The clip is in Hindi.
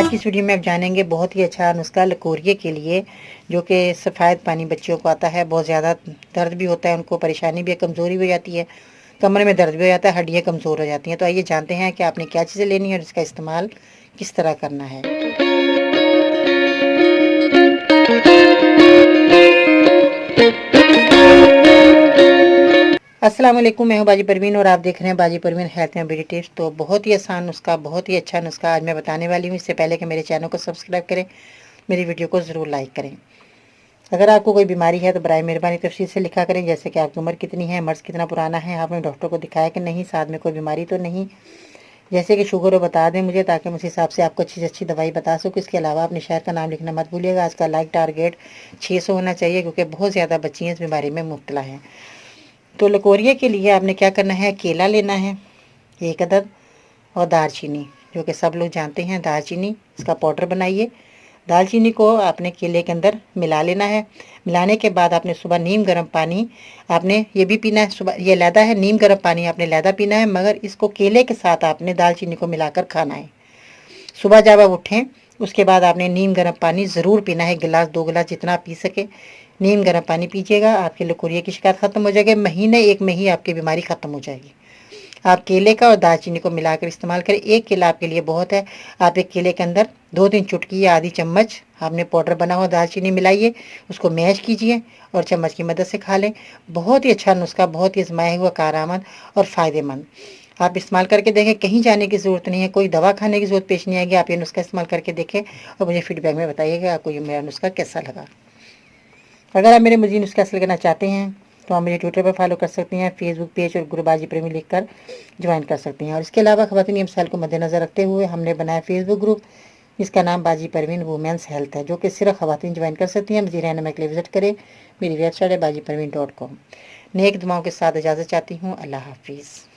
आज की इस वीडियो में आप जानेंगे बहुत ही अच्छा नुस्खा लिकोरिया के लिए, जो कि सफ़ेद पानी बच्चों को आता है। बहुत ज़्यादा दर्द भी होता है, उनको परेशानी भी है, कमज़ोरी भी हो जाती है, कमर में दर्द भी हो जाता है, हड्डियाँ कमज़ोर हो जाती हैं। तो आइए जानते हैं कि आपने क्या चीज़ें लेनी है और इसका इस्तेमाल किस तरह करना है। अस्सलाम वालेकुम, मैं हूं बाजी परवीन और आप देख रहे हैं बाजी Parveen health and beauty tips. तो बहुत ही आसान नुस्खा, बहुत ही अच्छा नुस्खा आज मैं बताने वाली हूं। इससे पहले कि मेरे चैनल को सब्सक्राइब करें, मेरी वीडियो को ज़रूर लाइक करें। अगर आपको कोई बीमारी है तो बराए मेहरबानी तफसील से लिखा करें, जैसे कि आपकी उम्र कितनी है, मर्ज कितना पुराना है, आपने डॉक्टर को दिखाया कि नहीं, साथ में कोई बीमारी तो नहीं, जैसे कि शुगर हो बता दें मुझे, ताकि मैं उस हिसाब से आपको अच्छी से अच्छी दवाई बता सकूँ। इसके अलावा अपने शहर का नाम लिखना मत भूलिएगा। आज का लाइक टारगेट 600 होना चाहिए, क्योंकि बहुत ज़्यादा बच्चियाँ इस बीमारी में मुब्तला हैं। तो लिकोरिया के लिए आपने क्या करना है, केला लेना है 1 अदद, और दालचीनी, जो कि सब लोग जानते हैं दालचीनी, इसका पाउडर बनाइए। दालचीनी को आपने केले के अंदर मिला लेना है। मिलाने के बाद आपने सुबह नीम गर्म पानी आपने ये भी पीना है। सुबह ये लैदा है, नीम गर्म पानी आपने लैदा पीना है, मगर इसको केले के साथ आपने दालचीनी को मिलाकर खाना है। सुबह जब आप उठें उसके बाद आपने नीम गर्म पानी ज़रूर पीना है, 1 गिलास 2 गिलास जितना आप पी सके नीम गर्म पानी पीजिएगा। आपके लिकोरिया की शिकायत ख़त्म हो जाएगी, महीने 1 में ही आपकी बीमारी ख़त्म हो जाएगी। आप केले का और दालचीनी को मिलाकर इस्तेमाल करें। 1 केला आपके लिए बहुत है। आप 1 केले के अंदर 2-3 चुटकी या आधी चम्मच आपने पाउडर बना हुआ दालचीनी मिलाइए, उसको मैश कीजिए और चम्मच की मदद से खा लें। बहुत ही अच्छा नुस्खा, बहुत ही आजमाया हुआ, कारआमद और फ़ायदेमंद। आप इस्तेमाल करके देखें, कहीं जाने की ज़रूरत नहीं है, कोई दवा खाने की ज़रूरत पेश नहीं आएगी। आप ये नुस्खा इस्तेमाल करके देखें और मुझे फीडबैक में बताइएगा आपको ये मेरा नुस्खा कैसा लगा। अगर आप मेरे मज़ीद नुस्खे हासिल करना चाहते हैं तो आप मुझे ट्विटर पर फॉलो कर सकती हैं, फेसबुक पेज और ग्रुप बाजी प्रेमी लिखकर ज्वाइन कर सकती हैं। और इसके अलावा ख़वातीन मसाइल को मद्देनज़र रखते हुए हमने बनाया फेसबुक ग्रुप, जिसका नाम बाजी परवीन वुमेंस हेल्थ है, जो कि सिर्फ ख़वातीन ज्वाइन कर सकती हैं। मज़ीद रहने के लिए विजिट करें, मेरी वेबसाइट है bajiparveen.com। नेक दुआओं के साथ इजाज़त चाहती हूँ। अल्लाह हाफिज़।